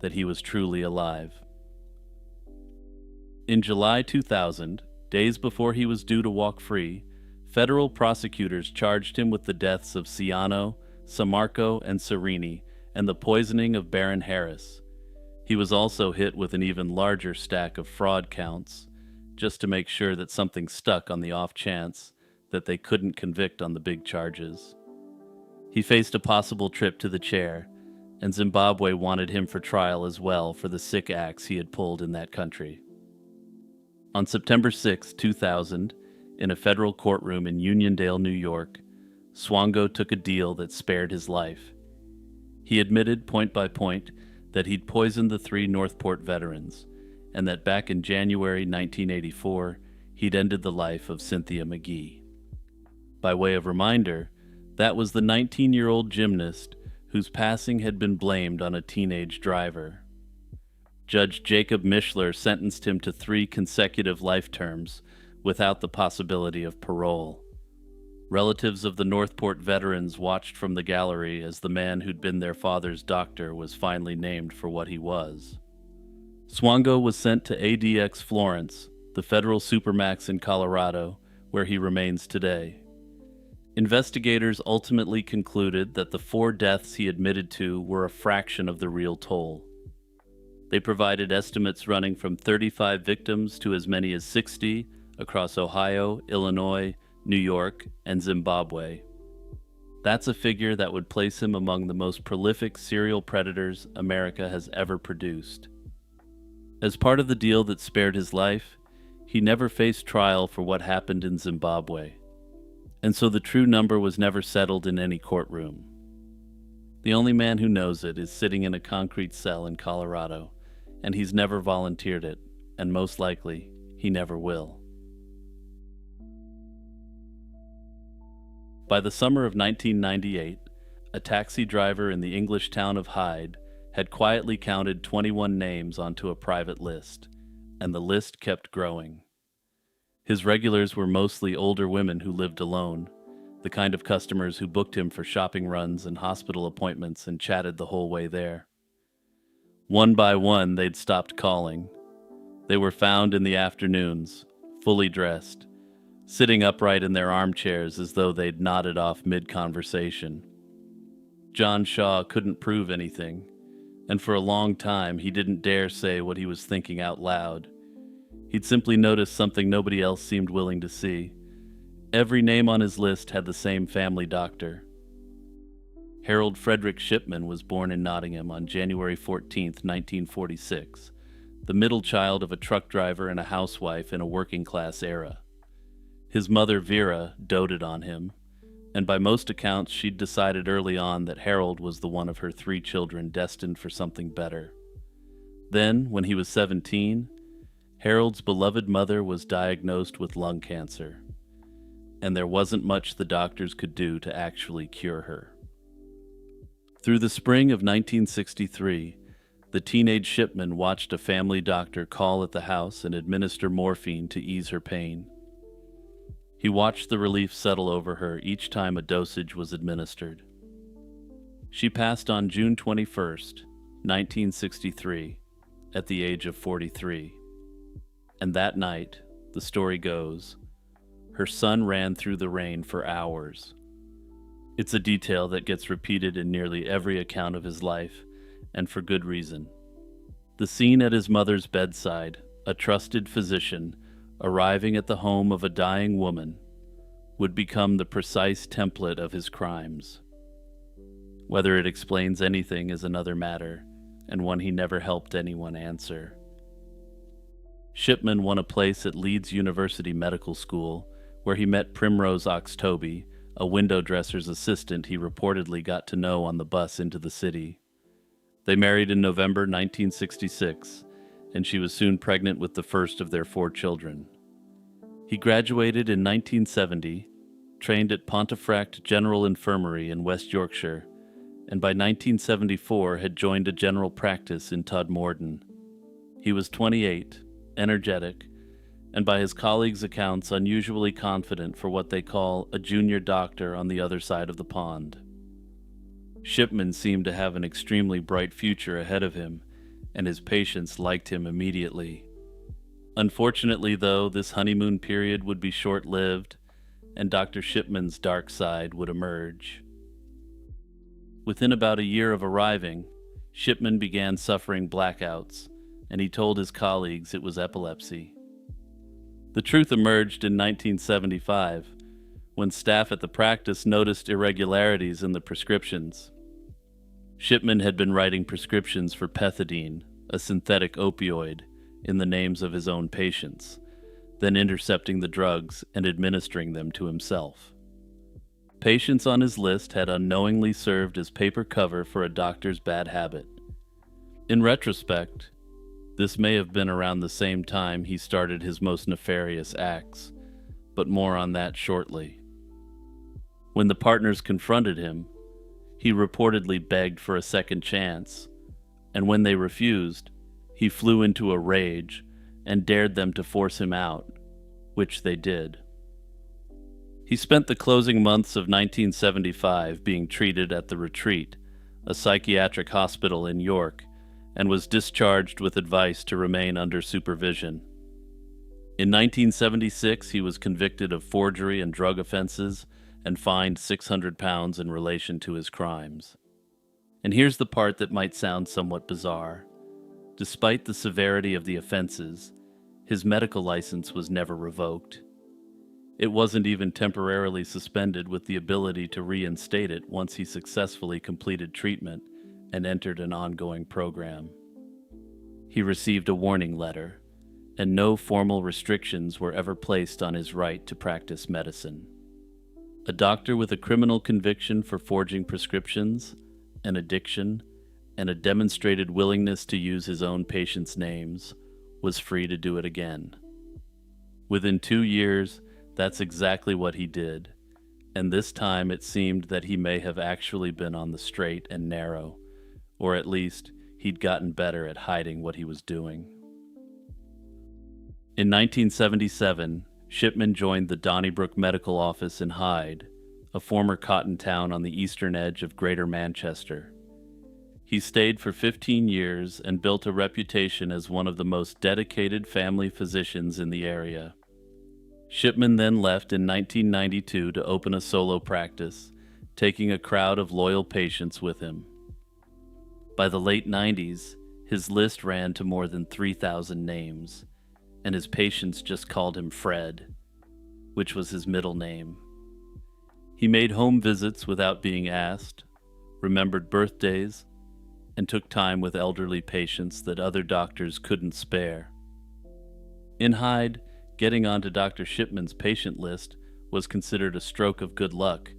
that he was truly alive. In July 2000, days before he was due to walk free, federal prosecutors charged him with the deaths of Ciano, Samarco, and Serini, and the poisoning of Baron Harris. He was also hit with an even larger stack of fraud counts, just to make sure that something stuck on the off chance that they couldn't convict on the big charges. He faced a possible trip to the chair, and Zimbabwe wanted him for trial as well for the sick acts he had pulled in that country. On September 6, 2000, in a federal courtroom in Uniondale, New York, Swango took a deal that spared his life. He admitted point by point that he'd poisoned the 3 Northport veterans, and that back in January 1984, he'd ended the life of Cynthia McGee. By way of reminder, that was the 19-year-old gymnast whose passing had been blamed on a teenage driver. Judge Jacob Mishler sentenced him to 3 consecutive life terms without the possibility of parole. Relatives of the Northport veterans watched from the gallery as the man who'd been their father's doctor was finally named for what he was. Swango was sent to ADX Florence, the federal supermax in Colorado, where he remains today. Investigators ultimately concluded that the 4 deaths he admitted to were a fraction of the real toll. They provided estimates running from 35 victims to as many as 60 across Ohio, Illinois, New York, and Zimbabwe. That's a figure that would place him among the most prolific serial predators America has ever produced. As part of the deal that spared his life, he never faced trial for what happened in Zimbabwe, and so the true number was never settled in any courtroom. The only man who knows it is sitting in a concrete cell in Colorado, and he's never volunteered it, and most likely, he never will. By the summer of 1998, a taxi driver in the English town of Hyde had quietly counted 21 names onto a private list, and the list kept growing. His regulars were mostly older women who lived alone, the kind of customers who booked him for shopping runs and hospital appointments and chatted the whole way there. One by one, they'd stopped calling. They were found in the afternoons, fully dressed, sitting upright in their armchairs as though they'd nodded off mid-conversation. John Shaw couldn't prove anything, and for a long time he didn't dare say what he was thinking out loud. He'd simply noticed something nobody else seemed willing to see. Every name on his list had the same family doctor. Harold Frederick Shipman was born in Nottingham on January 14, 1946, the middle child of a truck driver and a housewife in a working-class era. His mother, Vera, doted on him, and by most accounts she'd decided early on that Harold was the one of her 3 children destined for something better. Then, when he was 17, Harold's beloved mother was diagnosed with lung cancer, and there wasn't much the doctors could do to actually cure her. Through the spring of 1963, the teenage Shipman watched a family doctor call at the house and administer morphine to ease her pain. He watched the relief settle over her each time a dosage was administered. She passed on June 21st, 1963, at the age of 43. And that night, the story goes, her son ran through the rain for hours. It's a detail that gets repeated in nearly every account of his life, and for good reason. The scene at his mother's bedside, a trusted physician, arriving at the home of a dying woman, would become the precise template of his crimes. Whether it explains anything is another matter, and one he never helped anyone answer. Shipman won a place at Leeds University Medical School, where he met Primrose Oxtoby, a window dresser's assistant he reportedly got to know on the bus into the city. They married in November 1966, and she was soon pregnant with the first of their 4 children. He graduated in 1970, trained at Pontefract General Infirmary in West Yorkshire, and by 1974 had joined a general practice in Todmorden. He was 28, energetic, and by his colleagues' accounts unusually confident for what they call a junior doctor on the other side of the pond. Shipman seemed to have an extremely bright future ahead of him, and his patients liked him immediately. Unfortunately, though, this honeymoon period would be short-lived, and Dr. Shipman's dark side would emerge. Within about a year of arriving, Shipman began suffering blackouts, and he told his colleagues it was epilepsy. The truth emerged in 1975, when staff at the practice noticed irregularities in the prescriptions. Shipman had been writing prescriptions for pethidine, a synthetic opioid, in the names of his own patients, then intercepting the drugs and administering them to himself. Patients on his list had unknowingly served as paper cover for a doctor's bad habit. In retrospect, this may have been around the same time he started his most nefarious acts, but more on that shortly. When the partners confronted him, he reportedly begged for a second chance, and when they refused, he flew into a rage and dared them to force him out, which they did. He spent the closing months of 1975 being treated at the Retreat, a psychiatric hospital in York, and was discharged with advice to remain under supervision. In 1976, he was convicted of forgery and drug offenses and fined £600 in relation to his crimes. And here's the part that might sound somewhat bizarre. Despite the severity of the offenses, his medical license was never revoked. It wasn't even temporarily suspended, with the ability to reinstate it once he successfully completed treatment and entered an ongoing program. He received a warning letter, and no formal restrictions were ever placed on his right to practice medicine. A doctor with a criminal conviction for forging prescriptions, an addiction, and a demonstrated willingness to use his own patients' names was free to do it again. Within 2 years, that's exactly what he did, and this time it seemed that he may have actually been on the straight and narrow, or at least he'd gotten better at hiding what he was doing. In 1977, Shipman joined the Donnybrook Medical Office in Hyde, a former cotton town on the eastern edge of Greater Manchester. He stayed for 15 years and built a reputation as one of the most dedicated family physicians in the area. Shipman then left in 1992 to open a solo practice, taking a crowd of loyal patients with him. By the late 90s, his list ran to more than 3,000 names, and his patients just called him Fred, which was his middle name. He made home visits without being asked, remembered birthdays, and took time with elderly patients that other doctors couldn't spare. In Hyde, getting onto Dr. Shipman's patient list was considered a stroke of good luck,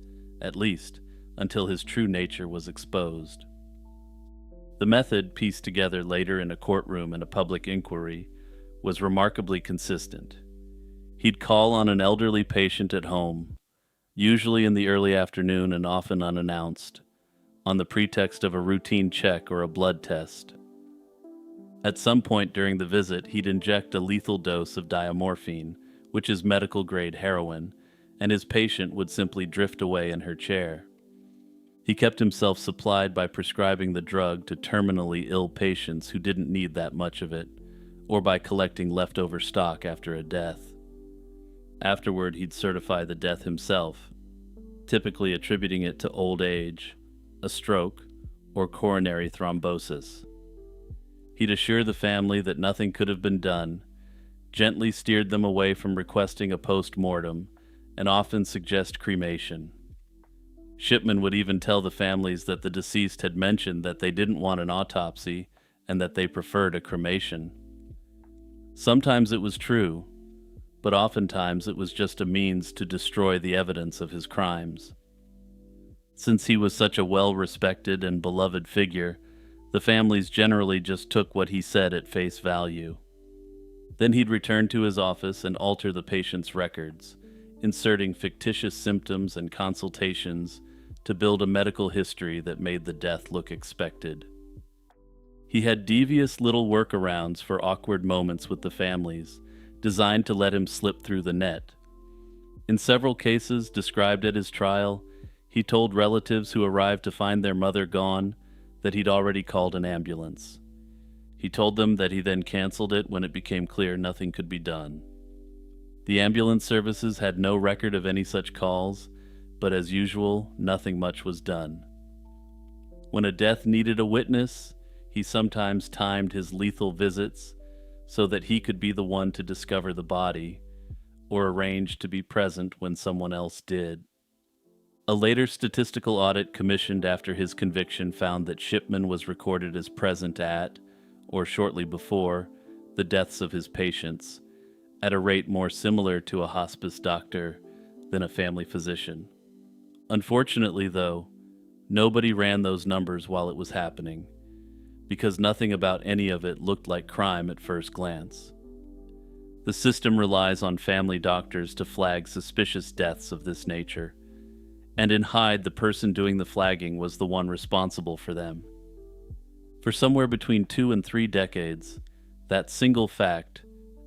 at least until his true nature was exposed. The method, pieced together later in a courtroom and a public inquiry, was remarkably consistent. He'd call on an elderly patient at home, usually in the early afternoon and often unannounced, on the pretext of a routine check or a blood test. At some point during the visit, he'd inject a lethal dose of diamorphine, which is medical-grade heroin, and his patient would simply drift away in her chair. He kept himself supplied by prescribing the drug to terminally ill patients who didn't need that much of it, or by collecting leftover stock after a death. Afterward, he'd certify the death himself, typically attributing it to old age, a stroke, or coronary thrombosis. He'd assure the family that nothing could have been done, gently steered them away from requesting a post-mortem, and often suggest cremation. Shipman would even tell the families that the deceased had mentioned that they didn't want an autopsy and that they preferred a cremation. Sometimes it was true, but oftentimes it was just a means to destroy the evidence of his crimes. Since he was such a well-respected and beloved figure, the families generally just took what he said at face value. Then he'd return to his office and alter the patient's records, inserting fictitious symptoms and consultations to build a medical history that made the death look expected. He had devious little workarounds for awkward moments with the families, designed to let him slip through the net. In several cases described at his trial, he told relatives who arrived to find their mother gone that he'd already called an ambulance. He told them that he then canceled it when it became clear nothing could be done. The ambulance services had no record of any such calls, but as usual, nothing much was done. When a death needed a witness, he sometimes timed his lethal visits so that he could be the one to discover the body, or arrange to be present when someone else did. A later statistical audit commissioned after his conviction found that Shipman was recorded as present at, or shortly before, the deaths of his patients, at a rate more similar to a hospice doctor than a family physician. Unfortunately, though, nobody ran those numbers while it was happening, because nothing about any of it looked like crime at first glance. The system relies on family doctors to flag suspicious deaths of this nature, and in Hyde, the person doing the flagging was the one responsible for them. For somewhere between 2 and 3 decades, that single fact,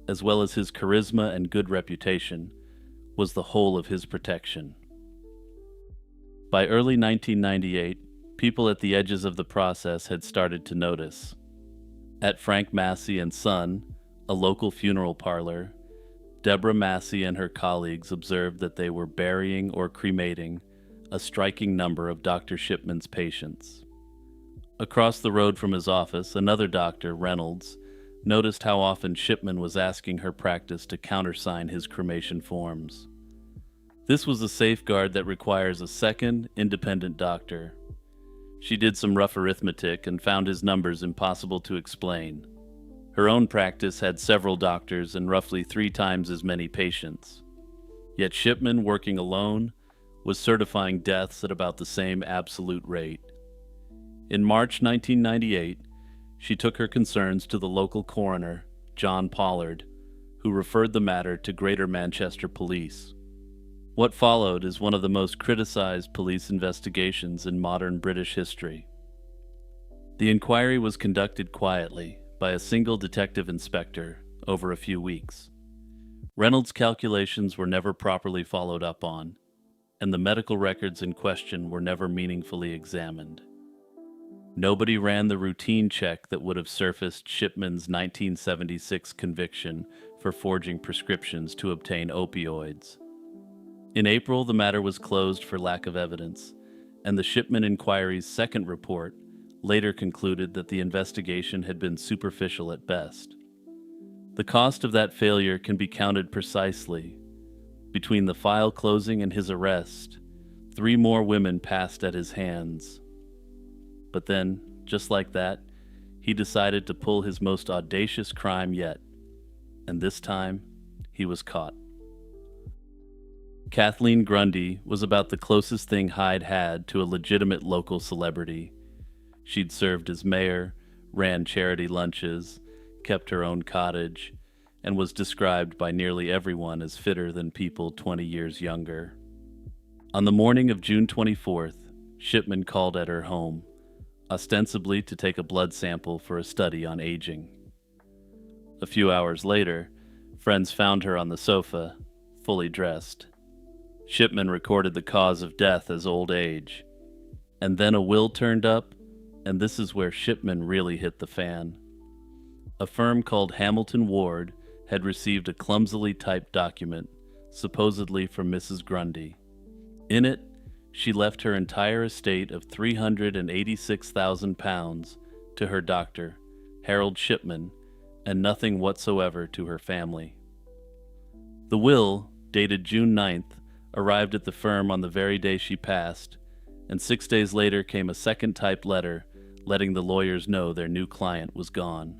as well as his charisma and good reputation, was the whole of his protection. By early 1998, people at the edges of the process had started to notice. At Frank Massey and Son, a local funeral parlor, Deborah Massey and her colleagues observed that they were burying or cremating a striking number of Dr. Shipman's patients. Across the road from his office, another doctor, Reynolds, noticed how often Shipman was asking her practice to countersign his cremation forms. This was a safeguard that requires a second, independent doctor. She did some rough arithmetic and found his numbers impossible to explain. Her own practice had several doctors and roughly 3 times as many patients. Yet Shipman, working alone, was certifying deaths at about the same absolute rate. In March 1998, she took her concerns to the local coroner, John Pollard, who referred the matter to Greater Manchester Police. What followed is one of the most criticized police investigations in modern British history. The inquiry was conducted quietly by a single detective inspector over a few weeks. Reynolds' calculations were never properly followed up on, and the medical records in question were never meaningfully examined. Nobody ran the routine check that would have surfaced Shipman's 1976 conviction for forging prescriptions to obtain opioids. In April, the matter was closed for lack of evidence, and the Shipman Inquiry's second report later concluded that the investigation had been superficial at best. The cost of that failure can be counted precisely. Between the file closing and his arrest, 3 more women passed at his hands. But then, just like that, he decided to pull his most audacious crime yet, and this time, he was caught. Kathleen Grundy was about the closest thing Hyde had to a legitimate local celebrity. She'd served as mayor, ran charity lunches, kept her own cottage, and was described by nearly everyone as fitter than people 20 years younger. On the morning of June 24th, Shipman called at her home, ostensibly to take a blood sample for a study on aging. A few hours later, friends found her on the sofa, fully dressed. Shipman recorded the cause of death as old age. And then a will turned up, and this is where Shipman really hit the fan. A firm called Hamilton Ward had received a clumsily typed document, supposedly from Mrs. Grundy. In it, she left her entire estate of £386,000 to her doctor, Harold Shipman, and nothing whatsoever to her family. The will, dated June 9th, arrived at the firm on the very day she passed, and 6 days later came a second typed letter letting the lawyers know their new client was gone.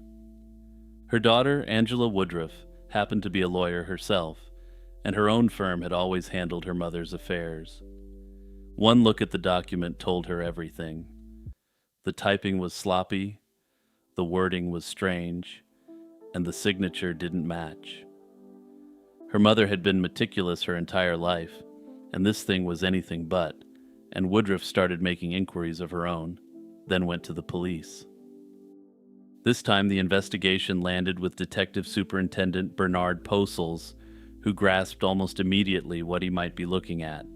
Her daughter, Angela Woodruff, happened to be a lawyer herself, and her own firm had always handled her mother's affairs. One look at the document told her everything. The typing was sloppy, the wording was strange, and the signature didn't match. Her mother had been meticulous her entire life, and this thing was anything but, and Woodruff started making inquiries of her own, then went to the police. This time the investigation landed with Detective Superintendent Bernard Posels, who grasped almost immediately what he might be looking at.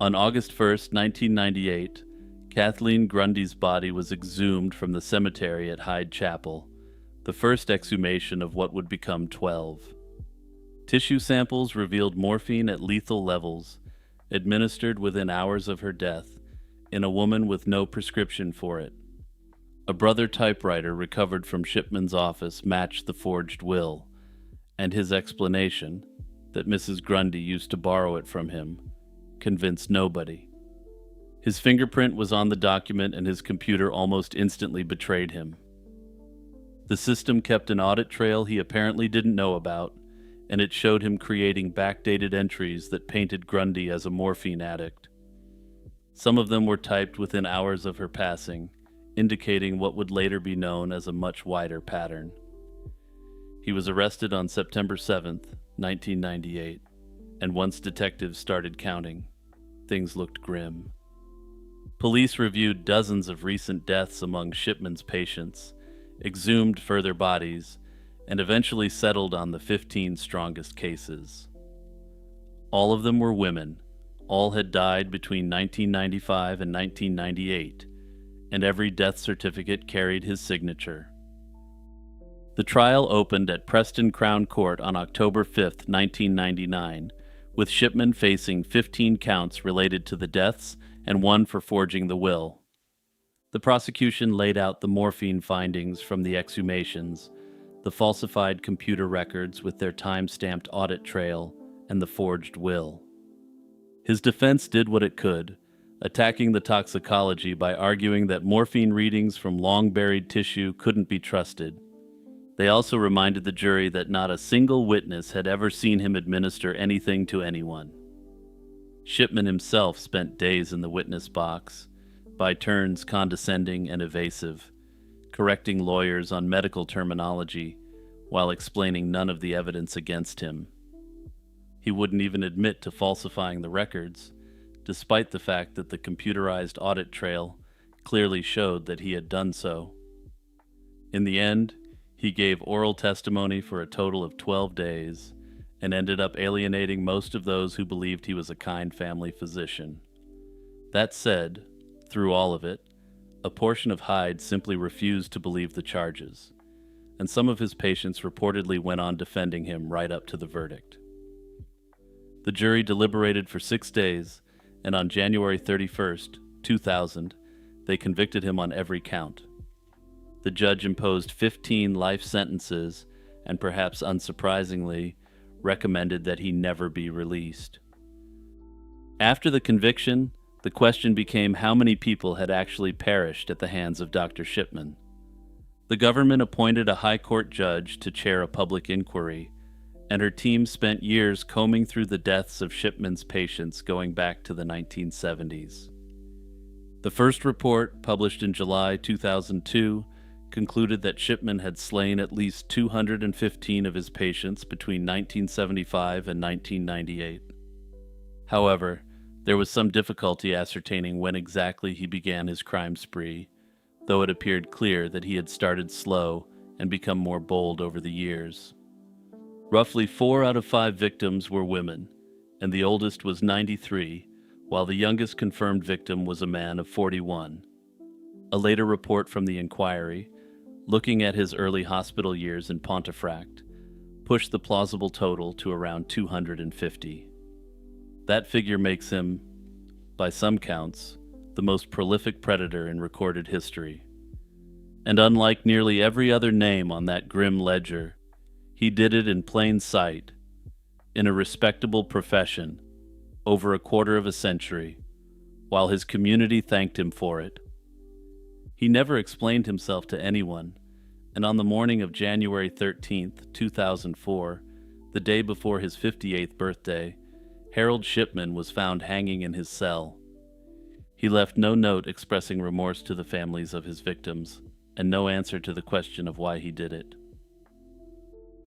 On August 1st, 1998, Kathleen Grundy's body was exhumed from the cemetery at Hyde Chapel, the first exhumation of what would become 12. Tissue samples revealed morphine at lethal levels, administered within hours of her death, in a woman with no prescription for it. A Brother typewriter recovered from Shipman's office matched the forged will, and his explanation, that Mrs. Grundy used to borrow it from him, convinced nobody. His fingerprint was on the document and his computer almost instantly betrayed him. The system kept an audit trail he apparently didn't know about, and it showed him creating backdated entries that painted Grundy as a morphine addict. Some of them were typed within hours of her passing, indicating what would later be known as a much wider pattern. He was arrested on September 7th, 1998, and once detectives started counting, things looked grim. Police reviewed dozens of recent deaths among Shipman's patients, exhumed further bodies, and eventually settled on the 15 strongest cases. All of them were women. All had died between 1995 and 1998, and every death certificate carried his signature. The trial opened at Preston Crown Court on October 5, 1999, with Shipman facing 15 counts related to the deaths and 1 for forging the will. The prosecution laid out the morphine findings from the exhumations, the falsified computer records with their time-stamped audit trail, and the forged will. His defense did what it could, attacking the toxicology by arguing that morphine readings from long-buried tissue couldn't be trusted. They also reminded the jury that not a single witness had ever seen him administer anything to anyone. Shipman himself spent days in the witness box, by turns condescending and evasive, correcting lawyers on medical terminology while explaining none of the evidence against him. He wouldn't even admit to falsifying the records, despite the fact that the computerized audit trail clearly showed that he had done so. In the end, he He gave oral testimony for a total of 12 days and ended up alienating most of those who believed he was a kind family physician. That said, through all of it, a portion of Hyde simply refused to believe the charges, and some of his patients reportedly went on defending him right up to the verdict. The jury deliberated for 6 days, and on January 31st, 2000, they convicted him on every count. The judge imposed 15 life sentences and, perhaps unsurprisingly, recommended that he never be released. After the conviction, the question became how many people had actually perished at the hands of Dr. Shipman. The government appointed a high court judge to chair a public inquiry, and her team spent years combing through the deaths of Shipman's patients going back to the 1970s. The first report, published in July 2002, concluded that Shipman had slain at least 215 of his patients between 1975 and 1998. However, there was some difficulty ascertaining when exactly he began his crime spree, though it appeared clear that he had started slow and become more bold over the years. Roughly 4 out of 5 victims were women, and the oldest was 93, while the youngest confirmed victim was a man of 41. A later report from the inquiry, looking at his early hospital years in Pontefract, pushed the plausible total to around 250. That figure makes him, by some counts, the most prolific predator in recorded history. And unlike nearly every other name on that grim ledger, he did it in plain sight, in a respectable profession, over a quarter of a century, while his community thanked him for it. He never explained himself to anyone, and on the morning of January 13th, 2004, the day before his 58th birthday, Harold Shipman was found hanging in his cell. He left no note expressing remorse to the families of his victims, and no answer to the question of why he did it.